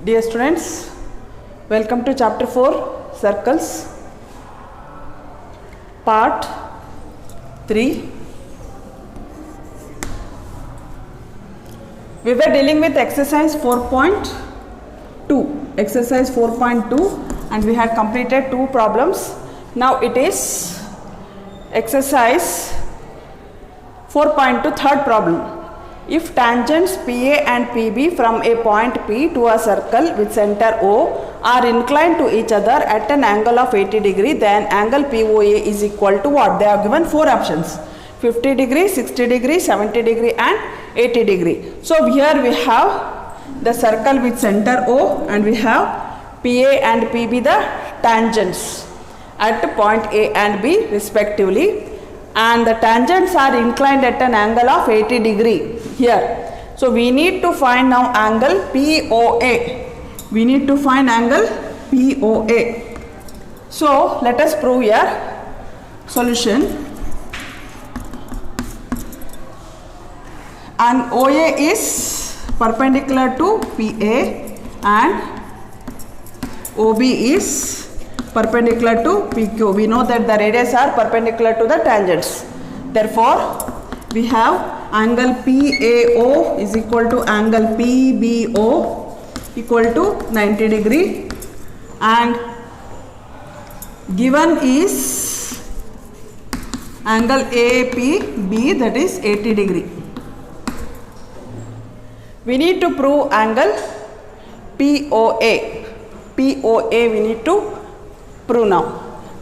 Dear students, welcome to chapter 4 circles, part 3. We were dealing with exercise 4.2, exercise 4.2, and we had completed 2 problems. Now it is exercise 4.2, third problem. If tangents PA and PB from a point P to a circle with center O are inclined to each other at an angle of 80 degree, then angle POA is equal to what? They have given 4 options: 50 degree, 60 degree, 70 degree and 80 degree. So here we have the circle with center O and we have PA and PB, the tangents at point A and B respectively, and the tangents are inclined at an angle of 80 degree here. So we need to find now angle POA. We need to find angle POA. So let us prove here. Solution. And OA is perpendicular to PA and OB is perpendicular to PQ. We know that the radius are perpendicular to the tangents. Therefore, we have angle PAO is equal to angle PBO equal to 90 degree, and given is angle APB, that is 80 degree. We need to prove angle POA. POA we need to prove now.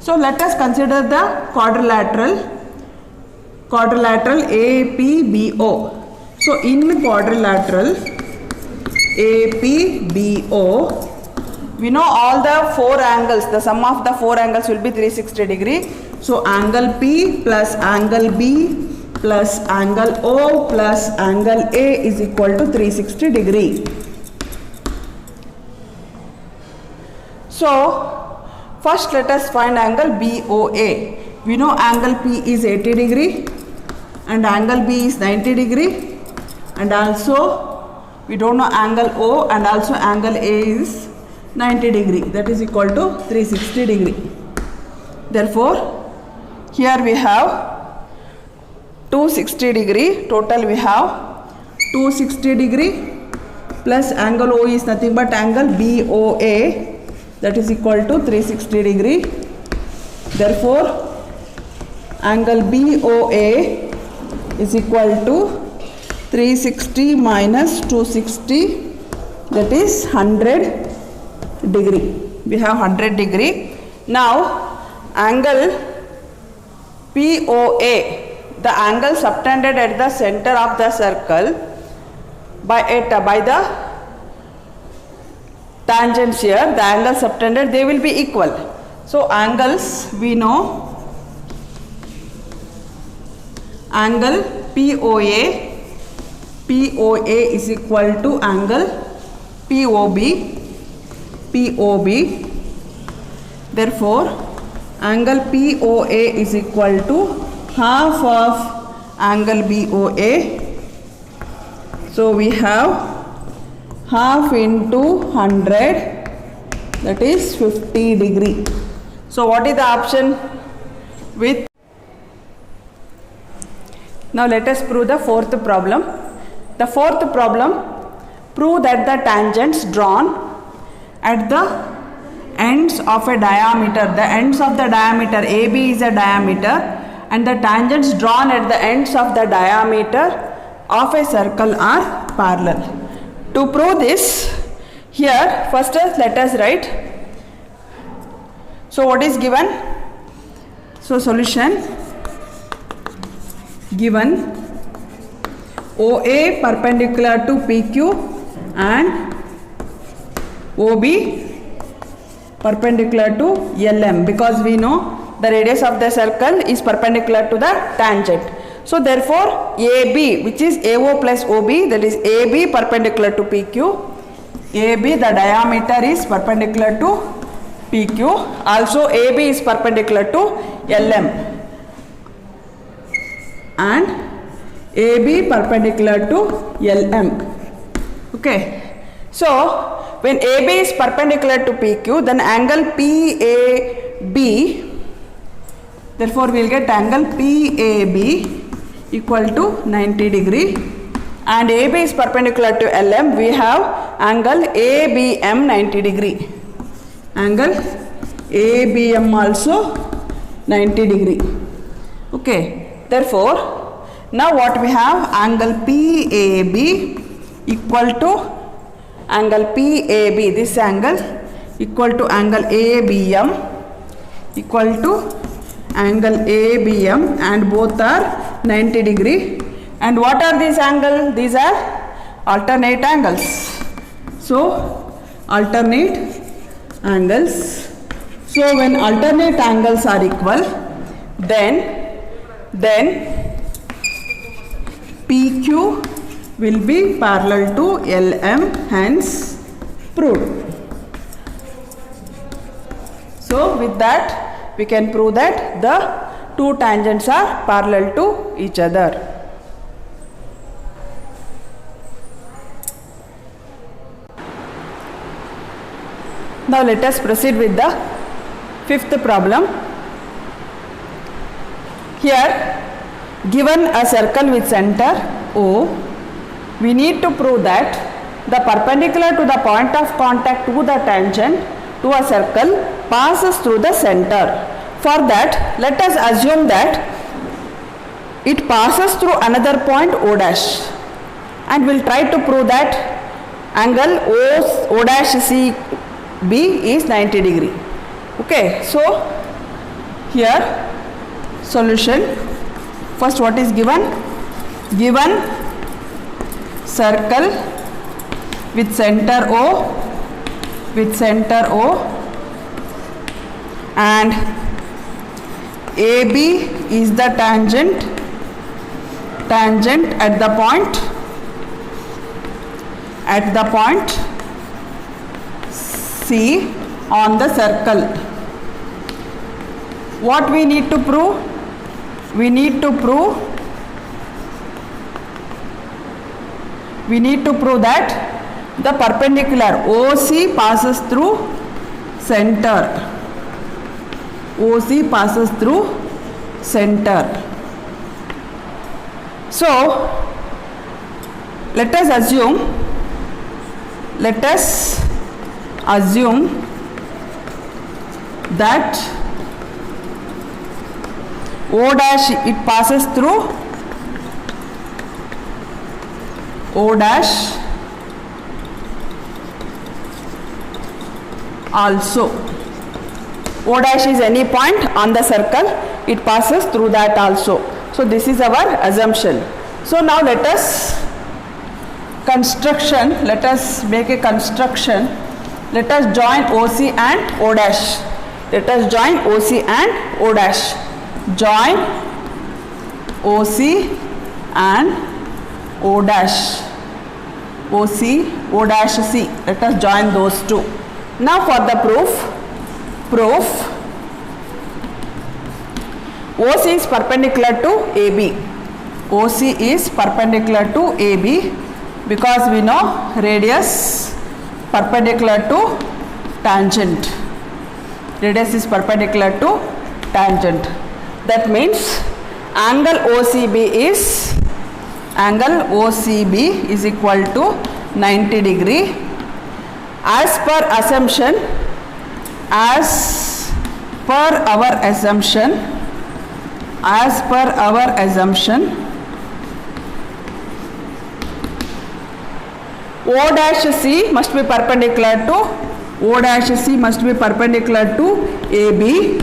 So let us consider the quadrilateral APBO. So in quadrilateral APBO, we know all the 4 angles, the sum of the 4 angles will be 360 degree. So angle P plus angle B plus angle O plus angle A is equal to 360 degree. So first let us find angle BOA. We know angle P is 80 degree and angle B is 90 degree, and also we don't know angle O, and also angle A is 90 degree, that is equal to 360 degree. Therefore here we have 260 degree, total we have 260 degree plus angle O is nothing but angle BOA, that is equal to 360 degree. Therefore angle BOA is equal to 360 minus 260, that is 100 degree. We have 100 degree. Now angle POA, the angle subtended at the center of the circle by the tangents here, the angle subtended, they will be equal. So angles we know, angle POA is equal to angle POB. Therefore angle POA is equal to half of angle BOA. So we have half into 100, that is 50 degree. So what is the option with? Now let us prove the fourth problem. The fourth problem, prove that the tangents drawn at the ends of a diameter, the ends of the diameter, AB is a diameter, and the tangents drawn at the ends of the diameter of a circle are parallel. To prove this, here first let us write. So what is given? So solution, given OA perpendicular to PQ and OB perpendicular to LM, because we know the radius of the circle is perpendicular to the tangent. So therefore AB, which is AO plus OB, that is AB perpendicular to PQ, AB the diameter is perpendicular to PQ, also AB is perpendicular to LM, and AB perpendicular to LM. Okay, so when AB is perpendicular to PQ, then angle PAB, therefore we will get angle PAB equal to 90 degree, and AB is perpendicular to LM, we have angle ABM 90 degree. Angle ABM also 90 degree. Okay, therefore now what we have, angle PAB equal to angle PAB, this angle equal to angle ABM equal to angle ABM, and both are 90 degree. And what are these angles? These are alternate angles. So alternate angles. So when alternate angles are equal, then PQ will be parallel to LM, hence proved. So with that we can prove that the two tangents are parallel to each other. Now let us proceed with the fifth problem. Here, given a circle with center O, we need to prove that the perpendicular to the point of contact to the tangent to a circle passes through the center. For that, let us assume that it passes through another point O dash, and we will try to prove that angle O dash CB is 90 degree. Okay, so here solution. First, what is given? Given circle with center O, and AB is the tangent at the point C on the circle. What we need to prove? We need to prove that the perpendicular OC passes through center. OC passes through center. So let us assume that O dash, it passes through O dash also. O dash is any point on the circle, it passes through that also. So this is our assumption. So now let us make a construction. Let us join OC and O dash. Join OC and O dash. O dash C. Let us join those two. Now for the proof, OC is perpendicular to AB. OC is perpendicular to AB because we know radius perpendicular to tangent. Radius is perpendicular to tangent. That means angle OCB is equal to 90 degree. As per our assumption, O dash C must be perpendicular to AB,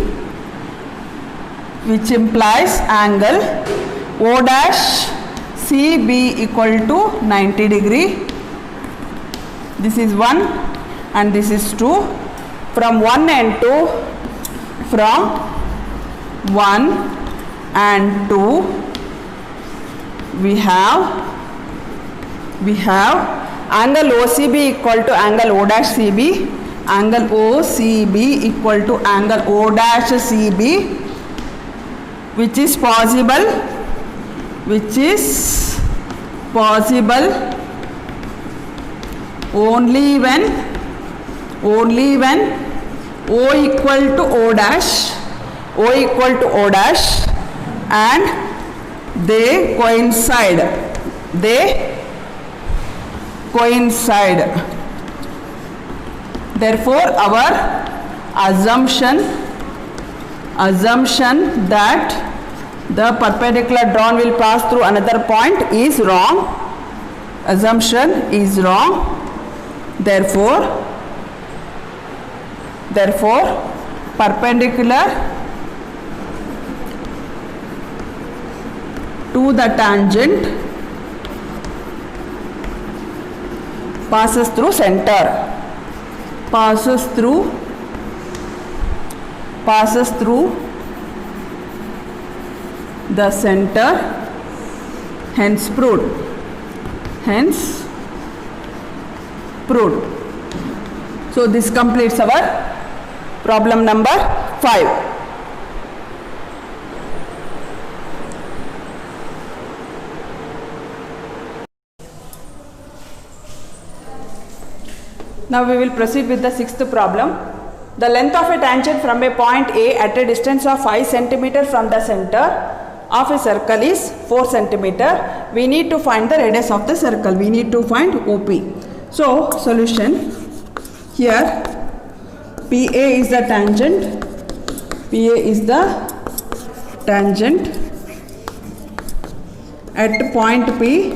which implies angle O dash CB equal to 90 degree. This is 1 and this is 2. From 1 and 2, we have angle OCB equal to angle O dash CB, angle OCB equal to angle O dash CB, which is possible only when only when O equal to O dash, O equal to O dash and they coincide. They coincide. Therefore, our assumption that the perpendicular drawn will pass through another point is wrong. Assumption is wrong. Therefore, perpendicular to the tangent passes through center. Passes through the center, hence proved. So this completes our problem number 5. Now we will proceed with the 6th problem. The length of a tangent from a point A at a distance of 5 cm from the center of a circle is 4 cm. We need to find the radius of the circle. We need to find OP. So solution, here PA is the tangent. PA is the tangent at point P,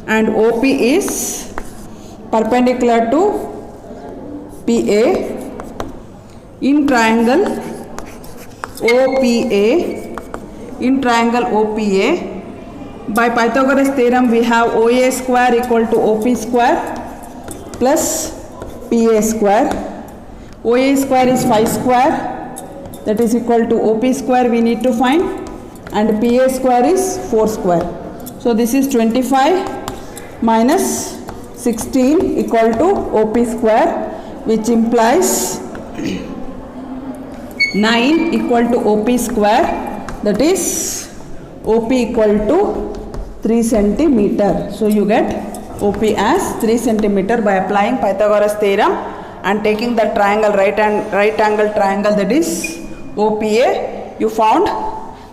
and OP is perpendicular to PA in triangle OPA. In triangle OPA, by Pythagoras theorem we have OA square equal to OP square plus PA square. OA square is 5 square, that is equal to OP square we need to find, and PA square is 4 square. So this is 25 minus 16 equal to OP square, which implies 9 equal to OP square, that is OP equal to 3 centimeter. So you get OP as 3 centimeter by applying Pythagoras theorem and taking the triangle right angle triangle, that is OPA. You found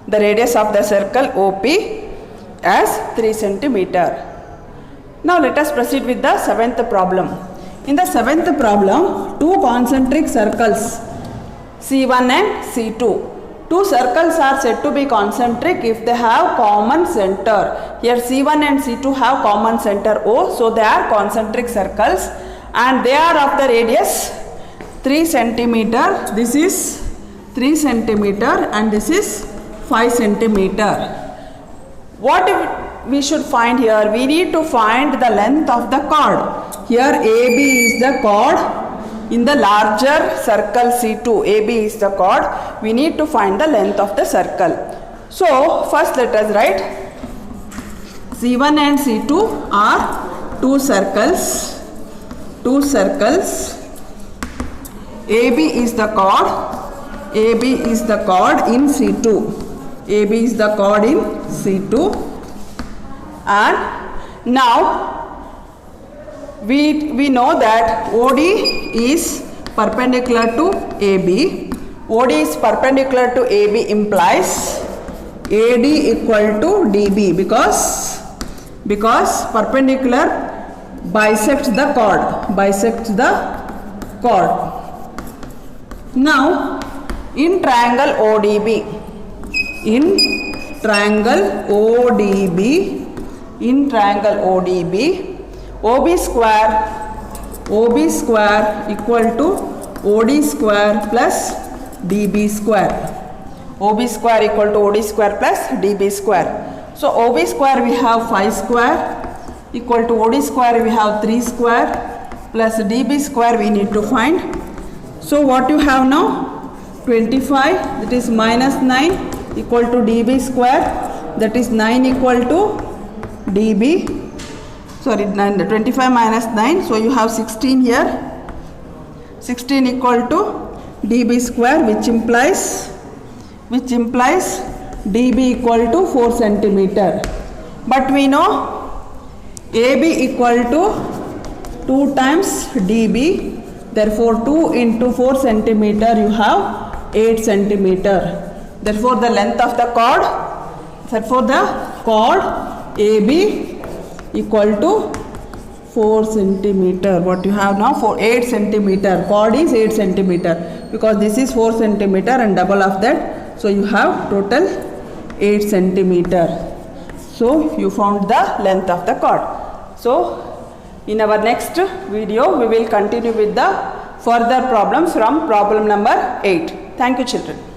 the radius of the circle OP as 3 centimeter. Now let us proceed with the 7th problem. In the 7th problem, two concentric circles C1 and C2. Two circles are said to be concentric if they have common center. Here C1 and C2 have common center O, so they are concentric circles and they are of the radius 3 centimeter. This is 3 centimeter and this is 5 centimeter. What we should find here? We need to find the length of the chord. Here AB is the chord. In the larger circle C2, AB is the chord. We need to find the length of the circle. So first let us write C1 and C2 are two circles. AB is the chord. AB is the chord in C2. AB is the chord in C2. And now we know that OD is perpendicular to AB. OD is perpendicular to AB implies AD equal to DB because perpendicular bisects the chord. Now in triangle ODB, OB square equal to OD square plus DB square. OB square equal to OD square plus DB square. So OB square we have 5 square equal to OD square we have 3 square plus DB square we need to find. So what you have now? 25, that is minus 9 equal to DB square, that is 9 equal to DB. Sorry, 25 minus 9, so you have 16 here. 16 equal to DB square, which implies DB equal to 4 centimeter. But we know AB equal to 2 times DB. Therefore 2 into 4 centimeter, you have 8 centimeter. Therefore the length of the chord, therefore the chord AB equal to 4 centimeter. What you have now? For 8 centimeter. Chord is 8 centimeter because this is 4 centimeter and double of that. So you have total 8 centimeter. So you found the length of the chord. So in our next video, we will continue with the further problems from problem number 8. Thank you, children.